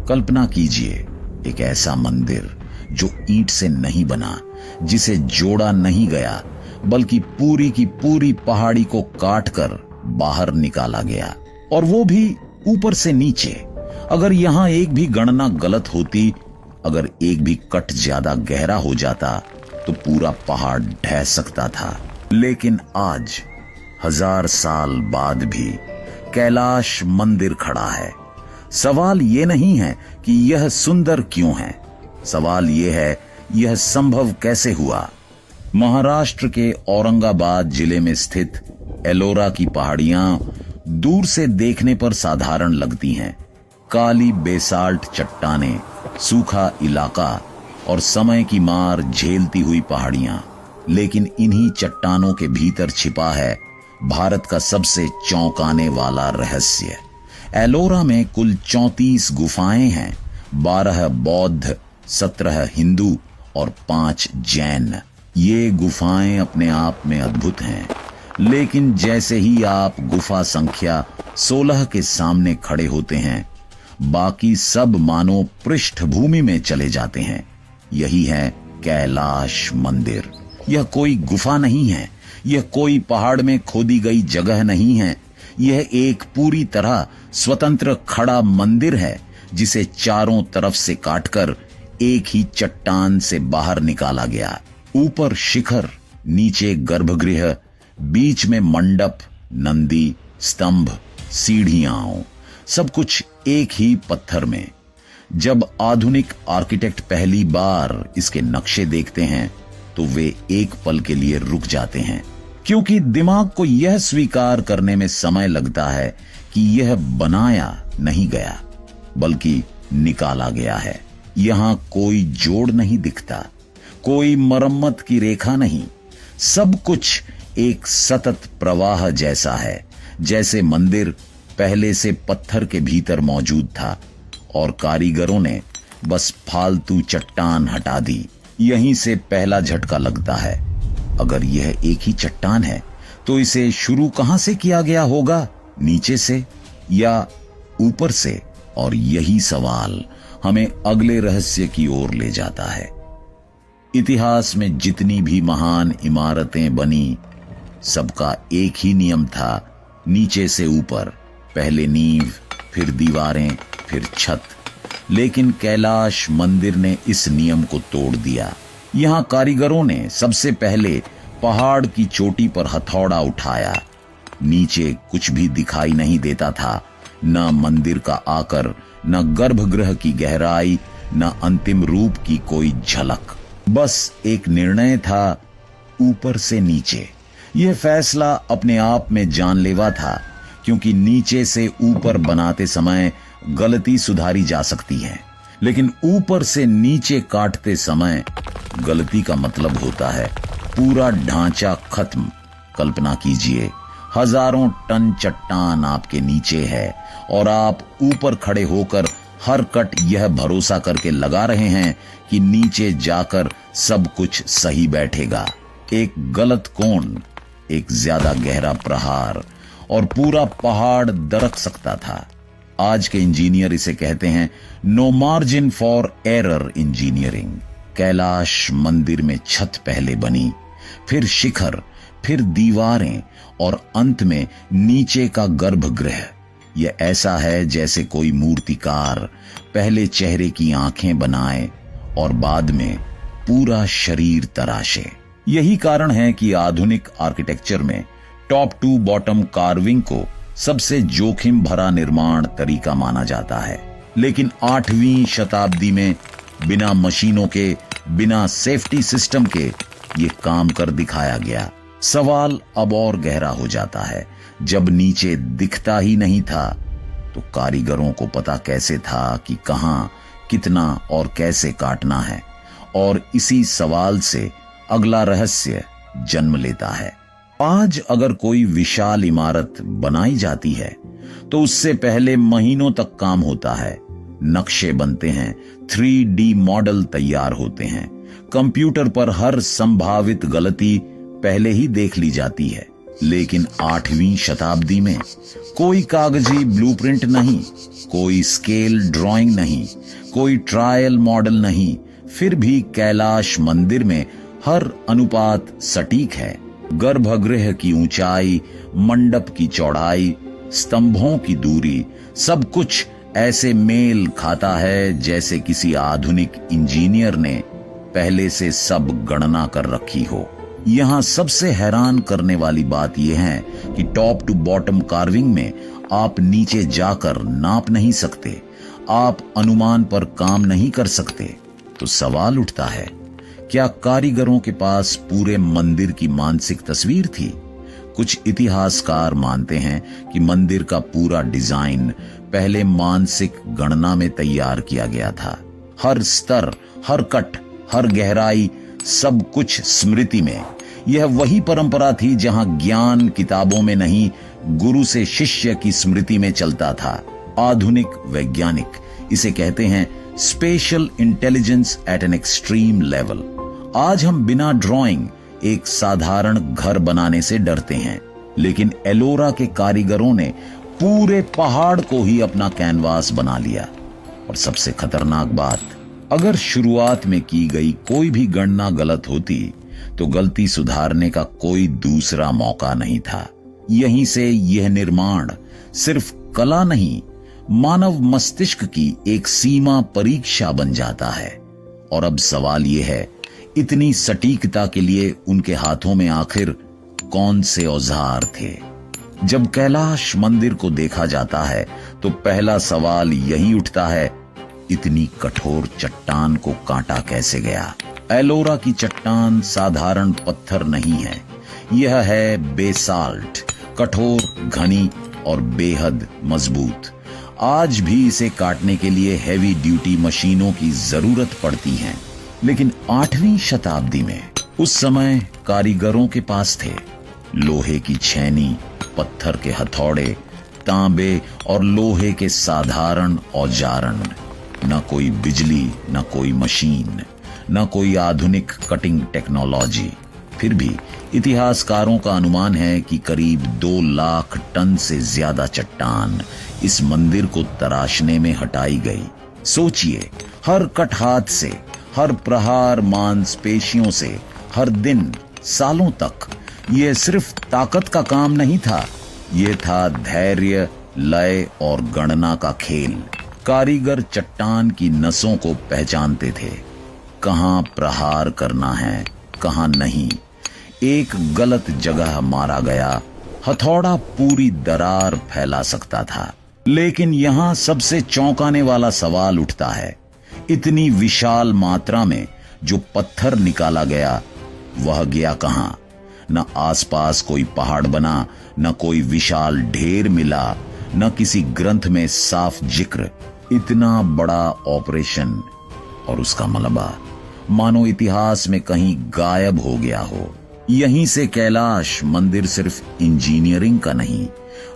कल्पना कीजिए एक ऐसा मंदिर जो ईंट से नहीं बना, जिसे जोड़ा नहीं गया, बल्कि पूरी की पूरी पहाड़ी को काटकर बाहर निकाला गया, और वो भी ऊपर से नीचे। अगर यहां एक भी गणना गलत होती, अगर एक भी कट ज्यादा गहरा हो जाता, तो पूरा पहाड़ ढह सकता था। लेकिन आज 1000 साल बाद भी कैलाश मंदिर खड़ा है। सवाल यह नहीं है कि यह सुंदर क्यों है, सवाल यह है यह संभव कैसे हुआ। महाराष्ट्र के औरंगाबाद जिले में स्थित एलोरा की पहाड़ियां दूर से देखने पर साधारण लगती हैं। काली बेसाल्ट चट्टानें, सूखा इलाका और समय की मार झेलती हुई पहाड़ियां, लेकिन इन्हीं चट्टानों के भीतर छिपा है भारत का सबसे चौंकाने वाला रहस्य। एलोरा में कुल 34 गुफाएं हैं, 12 बौद्ध, 17 हिंदू और 5 जैन। ये गुफाएं अपने आप में अद्भुत हैं, लेकिन जैसे ही आप गुफा संख्या 16 के सामने खड़े होते हैं, बाकी सब मानो पृष्ठभूमि में चले जाते हैं। यही है कैलाश मंदिर। यह कोई गुफा नहीं है, यह कोई पहाड़ में खोदी गई जगह नहीं है। यह एक पूरी तरह स्वतंत्र खड़ा मंदिर है, जिसे चारों तरफ से काटकर एक ही चट्टान से बाहर निकाला गया। ऊपर शिखर, नीचे गर्भगृह, बीच में मंडप, नंदी, स्तंभ, सीढ़ियां, सब कुछ एक ही पत्थर में। जब आधुनिक आर्किटेक्ट पहली बार इसके नक्शे देखते हैं, तो वे एक पल के लिए रुक जाते हैं, क्योंकि दिमाग को यह स्वीकार करने में समय लगता है कि यह बनाया नहीं गया, बल्कि निकाला गया है। यहां कोई जोड़ नहीं दिखता, कोई मरम्मत की रेखा नहीं। सब कुछ एक सतत प्रवाह जैसा है, जैसे मंदिर पहले से पत्थर के भीतर मौजूद था और कारीगरों ने बस फालतू चट्टान हटा दी। यहीं से पहला झटका लगता है। अगर यह एक ही चट्टान है, तो इसे शुरू कहां से किया गया होगा, नीचे से या ऊपर से? और यही सवाल हमें अगले रहस्य की ओर ले जाता है। इतिहास में जितनी भी महान इमारतें बनी, सबका एक ही नियम था, नीचे से ऊपर, पहले नींव, फिर दीवारें, फिर छत। लेकिन कैलाश मंदिर ने इस नियम को तोड़ दिया। यहां कारीगरों ने सबसे पहले पहाड़ की चोटी पर हथौड़ा उठाया। नीचे कुछ भी दिखाई नहीं देता था, न मंदिर का आकर, न गर्भगृह की गहराई, न अंतिम रूप की कोई झलक। बस एक निर्णय था, ऊपर से नीचे। यह फैसला अपने आप में जानलेवा था, क्योंकि नीचे से ऊपर बनाते समय गलती सुधारी जा सकती है, लेकिन ऊपर से नीचे काटते समय गलती का मतलब होता है पूरा ढांचा खत्म। कल्पना कीजिए, हजारों टन चट्टान आपके नीचे है और आप ऊपर खड़े होकर हर कट यह भरोसा करके लगा रहे हैं कि नीचे जाकर सब कुछ सही बैठेगा। एक गलत कोण, एक ज्यादा गहरा प्रहार और पूरा पहाड़ दरक सकता था। आज के इंजीनियर इसे कहते हैं no margin for error engineering. Kailash मंदिर में छत पहले बनी, फिर शिखर, फिर दीवारें और अंत में नीचे का गर्भगृह। यह ऐसा है जैसे कोई मूर्तिकार पहले चेहरे की आंखें बनाए और बाद में पूरा शरीर तराशे। यही कारण है कि आधुनिक आर्किटेक्चर में टॉप टू बॉटम कार्विंग को सबसे जोखिम भरा निर्माण तरीका माना जाता है। लेकिन 8वीं शताब्दी में बिना मशीनों के, बिना सेफ्टी सिस्टम के ये काम कर दिखाया गया। सवाल अब और गहरा हो जाता है, जब नीचे दिखता ही नहीं था, तो कारीगरों को पता कैसे था कि कहां, कितना और कैसे काटना है? और इसी सवाल से अगला रहस्य जन्म लेता है। आज अगर कोई विशाल इमारत बनाई जाती है, तो उससे पहले महीनों तक काम होता है। नक्शे बनते हैं, 3D मॉडल तैयार होते हैं, कंप्यूटर पर हर संभावित गलती पहले ही देख ली जाती है। लेकिन 8वीं शताब्दी में कोई कागजी ब्लूप्रिंट नहीं, कोई स्केल ड्राइंग नहीं, कोई ट्रायल मॉडल नहीं, फिर भी कैलाश मंदिर में हर अनुपात सटीक है। गर्भगृह की ऊंचाई, मंडप की चौड़ाई, स्तंभों की दूरी, सब कुछ ऐसे मेल खाता है जैसे किसी आधुनिक इंजीनियर ने पहले से सब गणना कर रखी हो। यहाँ सबसे हैरान करने वाली बात यह है कि टॉप टू बॉटम कार्विंग में आप नीचे जाकर नाप नहीं सकते, आप अनुमान पर काम नहीं कर सकते। तो सवाल उठता है, क्या कारीगरों के पास पूरे मंदिर की मानसिक तस्वीर थी? कुछ इतिहासकार मानते हैं कि मंदिर का पूरा डिजाइन पहले मानसिक गणना में तैयार किया गया था। हर स्तर, हर कट, हर गहराई, सब कुछ स्मृति में। यह वही परंपरा थी जहां ज्ञान किताबों में नहीं, गुरु से शिष्य की स्मृति में चलता था। आधुनिक वैज्ञानिक इसे कहते हैं special intelligence at an extreme level. आज हम बिना ड्राइंग एक साधारण घर बनाने से डरते हैं, लेकिन एलोरा के कारीगरों ने पूरे पहाड़ को ही अपना कैनवास बना लिया। और सबसे खतरनाक बात, अगर शुरुआत में की गई कोई भी गणना गलत होती तो गलती सुधारने का कोई दूसरा मौका नहीं था। यहीं से यह निर्माण सिर्फ कला नहीं, मानव मस्तिष्क की एक सीमा परीक्षा बन जाता है। और अब सवाल यह है, इतनी सटीकता के लिए उनके हाथों में आखिर कौन से औजार थे? जब कैलाश मंदिर को देखा जाता है तो पहला सवाल यही उठता है, इतनी कठोर चट्टान को काटा कैसे गया? एलोरा की चट्टान साधारण पत्थर नहीं है, यह है बेसाल्ट, कठोर, घनी और बेहद मजबूत। आज भी इसे काटने के लिए हैवी ड्यूटी मशीनों की जरूरत पड़ती है। लेकिन 8वीं शताब्दी में उस समय कारीगरों के पास थे लोहे की छेनी, पत्थर के हथौड़े, तांबे और लोहे के साधारण औजारण। न कोई बिजली, न कोई मशीन, न कोई आधुनिक कटिंग टेक्नोलॉजी। फिर भी इतिहासकारों का अनुमान है कि करीब 2 लाख टन से ज्यादा चट्टान इस मंदिर को तराशने में हटाई गई। सोचिए, हर कट हाथ से, हर प्रहार मांसपेशियों से, हर दिन, सालों तक। यह सिर्फ ताकत का काम नहीं था, यह था धैर्य, लय और गणना का खेल। कारीगर चट्टान की नसों को पहचानते थे, कहां प्रहार करना है, कहां नहीं। एक गलत जगह मारा गया, हथौड़ा पूरी दरार फैला सकता था। लेकिन यहां सबसे चौंकाने वाला सवाल उठता है, इतनी विशाल मात्रा में जो पत्थर निकाला गया, वह गया कहां? न आसपास कोई पहाड़ बना, न कोई विशाल ढेर मिला, न किसी ग्रंथ में साफ जिक्र। इतना बड़ा ऑपरेशन और उसका मलबा मानो इतिहास में कहीं गायब हो गया हो। यहीं से कैलाश मंदिर सिर्फ इंजीनियरिंग का नहीं,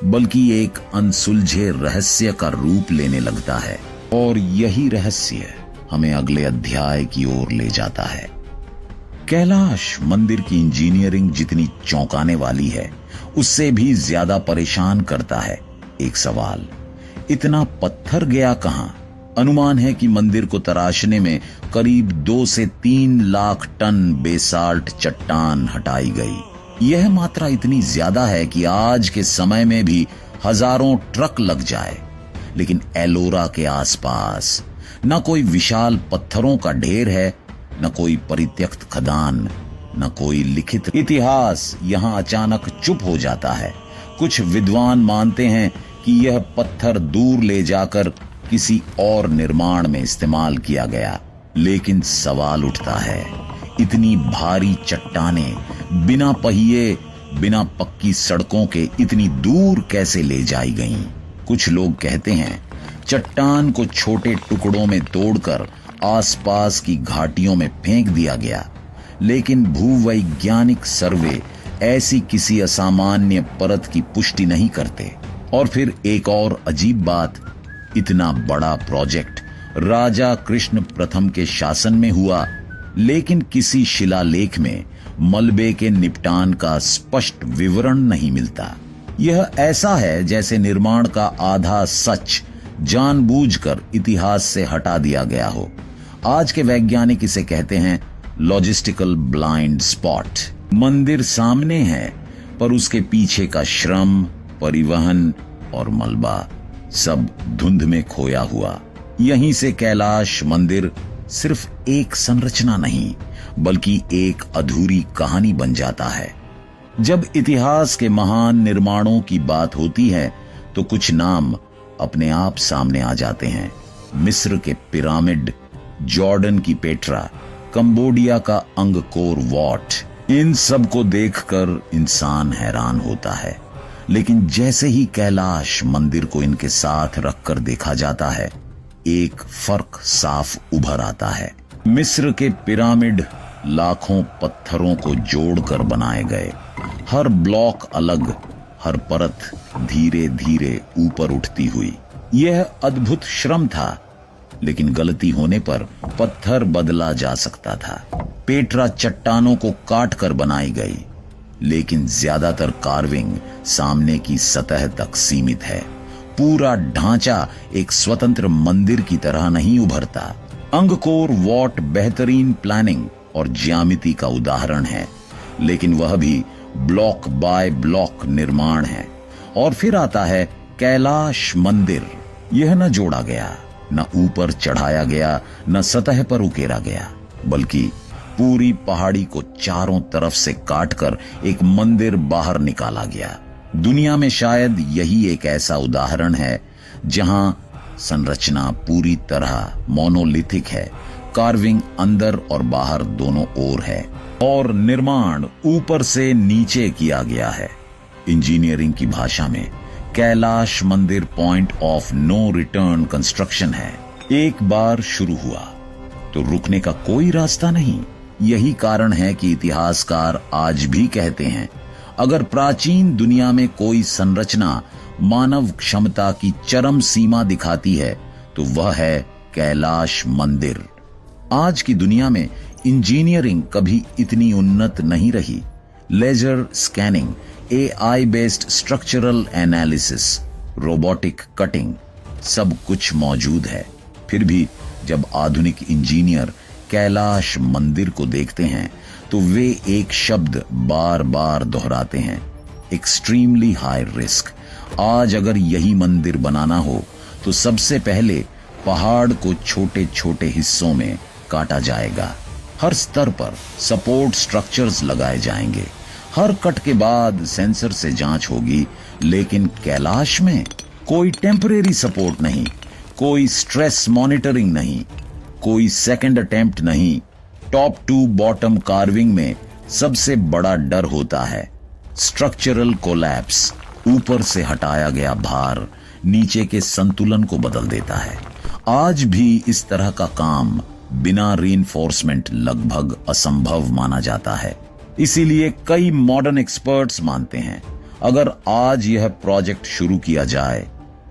बल्कि एक अनसुलझे रहस्य का रूप लेने लगता है। और यही रहस्य हमें अगले अध्याय की ओर ले जाता है। कैलाश मंदिर की इंजीनियरिंग जितनी चौंकाने वाली है, उससे भी ज्यादा परेशान करता है एक सवाल, इतना पत्थर गया कहां? अनुमान है कि मंदिर को तराशने में करीब 2 से 3 लाख टन बेसाल्ट चट्टान हटाई गई। यह मात्रा इतनी ज्यादा है कि आज के समय में भी हजारों ट्रक लग जाए। लेकिन एलोरा के आसपास न कोई विशाल पत्थरों का ढेर है, न कोई परित्यक्त खदान, न कोई लिखित इतिहास। यहां अचानक चुप हो जाता है। कुछ विद्वान मानते हैं कि यह पत्थर दूर ले जाकर किसी और निर्माण में इस्तेमाल किया गया। लेकिन सवाल उठता है, इतनी भारी चट्टानें बिना पहिए, बिना पक्की सड़कों के इतनी दूर कैसे ले जाई गईं? कुछ लोग कहते हैं चट्टान को छोटे टुकड़ों में तोड़कर आसपास की घाटियों में फेंक दिया गया। लेकिन भूवैज्ञानिक सर्वे ऐसी किसी असामान्य परत की पुष्टि नहीं करते। और फिर एक और अजीब बात, इतना बड़ा प्रोजेक्ट राजा कृष्ण प्रथम के शासन में हुआ, लेकिन किसी शिलालेख में मलबे के निपटान का स्पष्ट विवरण नहीं मिलता। यह ऐसा है जैसे निर्माण का आधा सच जानबूझकर इतिहास से हटा दिया गया हो। आज के वैज्ञानिक इसे कहते हैं लॉजिस्टिकल ब्लाइंड स्पॉट। मंदिर सामने है, पर उसके पीछे का श्रम, परिवहन और मलबा सब धुंध में खोया हुआ। यहीं से कैलाश मंदिर सिर्फ एक संरचना नहीं, बल्कि एक अधूरी कहानी बन जाता है। जब इतिहास के महान निर्माणों की बात होती है तो कुछ नाम अपने आप सामने आ जाते हैं। मिस्र के पिरामिड, जॉर्डन की पेट्रा, कंबोडिया का अंगकोर वॉट। इन सब को देखकर इंसान हैरान होता है, लेकिन जैसे ही कैलाश मंदिर को इनके साथ रखकर देखा जाता है, एक फर्क साफ उभर आता है। मिस्र के पिरामिड लाखों पत्थरों को जोड़कर बनाए गए। हर ब्लॉक अलग, हर परत धीरे धीरे ऊपर उठती हुई। यह अद्भुत श्रम था, लेकिन गलती होने पर पत्थर बदला जा सकता था। पेट्रा चट्टानों को काट कर बनाई गई, लेकिन ज्यादातर कार्विंग सामने की सतह तक सीमित है। पूरा ढांचा एक स्वतंत्र मंदिर की तरह नहीं उभरता। अंगकोर वॉट बेहतरीन प्लानिंग और ज्यामिति का उदाहरण है, लेकिन वह भी ब्लॉक बाय ब्लॉक निर्माण है। और फिर आता है कैलाश मंदिर। यह न जोड़ा गया, न ऊपर चढ़ाया गया, न सतह पर उकेरा गया, बल्कि पूरी पहाड़ी को चारों तरफ से काटकर एक मंदिर बाहर निकाला गया। दुनिया में शायद यही एक ऐसा उदाहरण है जहां संरचना पूरी तरह मोनोलिथिक है, कार्विंग अंदर और बाहर दोनों ओर है, और निर्माण ऊपर से नीचे किया गया है। इंजीनियरिंग की भाषा में कैलाश मंदिर point of no return construction है। एक बार शुरू हुआ तो रुकने का कोई रास्ता नहीं। यही कारण है कि इतिहासकार आज भी कहते हैं, अगर प्राचीन दुनिया में कोई संरचना मानव क्षमता की चरम सीमा दिखाती है तो वह है कैलाश मंदिर। आज की दुनिया में इंजीनियरिंग कभी इतनी उन्नत नहीं रही। Laser scanning, AI based structural analysis, robotic cutting, सब कुछ मौजूद है। फिर भी जब आधुनिक इंजीनियर कैलाश मंदिर को देखते हैं तो वे एक शब्द बार बार दोहराते हैं, एक्सट्रीमली हाई रिस्क। आज अगर यही मंदिर बनाना हो तो सबसे पहले पहाड़ को छोटे छोटे हिस्सों में काटा जाएगा। हर स्तर पर सपोर्ट स्ट्रक्चर्स लगाए जाएंगे। हर कट के बाद सेंसर से जांच होगी, लेकिन कैलाश में कोई टेम्परेरी सपोर्ट नहीं, कोई स्ट्रेस मॉनिटरिंग नहीं, कोई सेकंड अटेम्प्ट नहीं। टॉप टू बॉटम कार्विंग में सबसे बड़ा डर होता है स्ट्रक्चरल कोलैप्स। ऊपर से हटाया गया भार नीचे के संतुलन को बदल देता है। आज भी इस तरह का काम बिना रीइंफोर्समेंट लगभग असंभव माना जाता है। इसीलिए कई मॉडर्न एक्सपर्ट्स मानते हैं, अगर आज यह प्रोजेक्ट शुरू किया जाए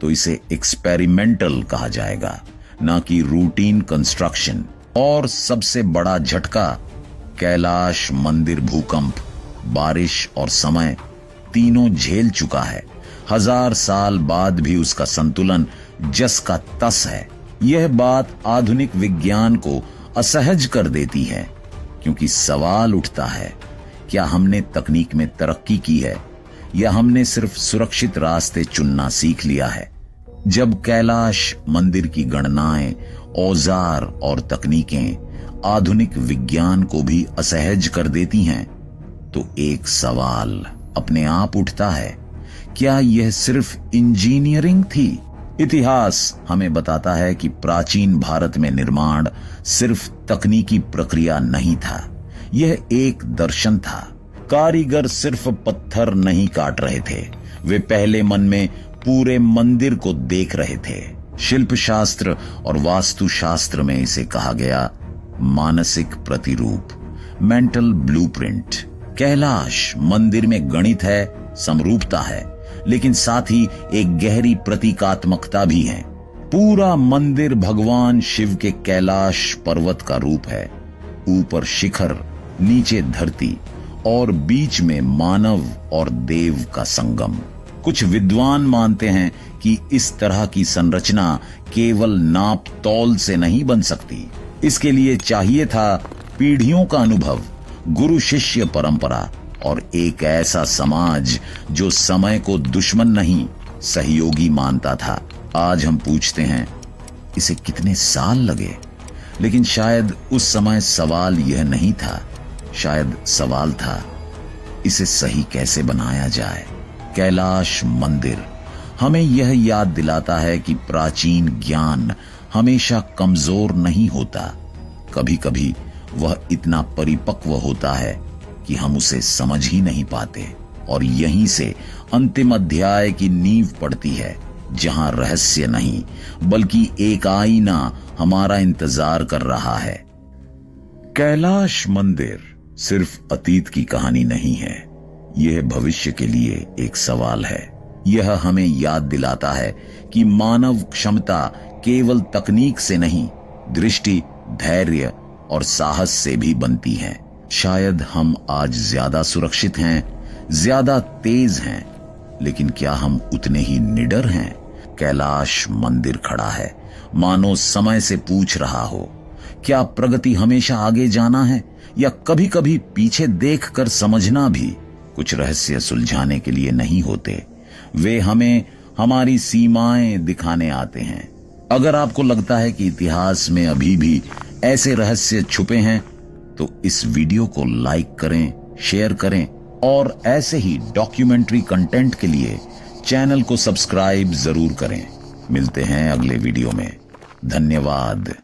तो इसे एक्सपेरिमेंटल कहा जाएगा, ना कि रूटीन कंस्ट्रक्शन। और सबसे बड़ा झटका, कैलाश मंदिर भूकंप, बारिश और समय तीनों झेल चुका है। 1000 साल बाद भी उसका संतुलन जस का तस है। यह बात आधुनिक विज्ञान को असहज कर देती है, क्योंकि सवाल उठता है, क्या हमने तकनीक में तरक्की की है या हमने सिर्फ सुरक्षित रास्ते चुनना सीख लिया है? जब कैलाश मंदिर की गणनाएं, औजार और तकनीकें आधुनिक विज्ञान को भी असहज कर देती हैं, तो एक सवाल अपने आप उठता है, क्या यह सिर्फ इंजीनियरिंग थी? इतिहास हमें बताता है कि प्राचीन भारत में निर्माण सिर्फ तकनीकी प्रक्रिया नहीं था, यह एक दर्शन था। कारीगर सिर्फ पत्थर नहीं काट रहे थे, वे पहले मन में पूरे मंदिर को देख रहे थे। शिल्पशास्त्र और वास्तुशास्त्र में इसे कहा गया मानसिक प्रतिरूप, मेंटल ब्लूप्रिंट। कैलाश मंदिर में गणित है, समरूपता है, लेकिन साथ ही एक गहरी प्रतीकात्मकता भी है। पूरा मंदिर भगवान शिव के कैलाश पर्वत का रूप है। ऊपर शिखर, नीचे धरती और बीच में मानव और देव का संगम। कुछ विद्वान मानते हैं कि इस तरह की संरचना केवल नाप तौल से नहीं बन सकती। इसके लिए चाहिए था पीढ़ियों का अनुभव, गुरु शिष्य परंपरा और एक ऐसा समाज जो समय को दुश्मन नहीं सहयोगी मानता था। आज हम पूछते हैं, इसे कितने साल लगे? लेकिन शायद उस समय सवाल यह नहीं था, शायद सवाल था, इसे सही कैसे बनाया जाए। कैलाश मंदिर हमें यह याद दिलाता है कि प्राचीन ज्ञान हमेशा कमजोर नहीं होता। कभी कभी वह इतना परिपक्व होता है कि हम उसे समझ ही नहीं पाते। और यहीं से अंतिम अध्याय की नींव पड़ती है, जहां रहस्य नहीं बल्कि एक आईना हमारा इंतजार कर रहा है। कैलाश मंदिर सिर्फ अतीत की कहानी नहीं है, यह भविष्य के लिए एक सवाल है। यह हमें याद दिलाता है कि मानव क्षमता केवल तकनीक से नहीं, दृष्टि, धैर्य और साहस से भी बनती है। शायद हम आज ज्यादा सुरक्षित हैं, ज्यादा तेज हैं, लेकिन क्या हम उतने ही निडर हैं? कैलाश मंदिर खड़ा है, मानो समय से पूछ रहा हो, क्या प्रगति हमेशा आगे जाना है या कभी कभी पीछे देखकर समझना भी? कुछ रहस्य सुलझाने के लिए नहीं होते, वे हमें हमारी सीमाएं दिखाने आते हैं। अगर आपको लगता है कि इतिहास में अभी भी ऐसे रहस्य छुपे हैं, तो इस वीडियो को लाइक करें, शेयर करें और ऐसे ही डॉक्यूमेंट्री कंटेंट के लिए चैनल को सब्सक्राइब जरूर करें। मिलते हैं अगले वीडियो में। धन्यवाद।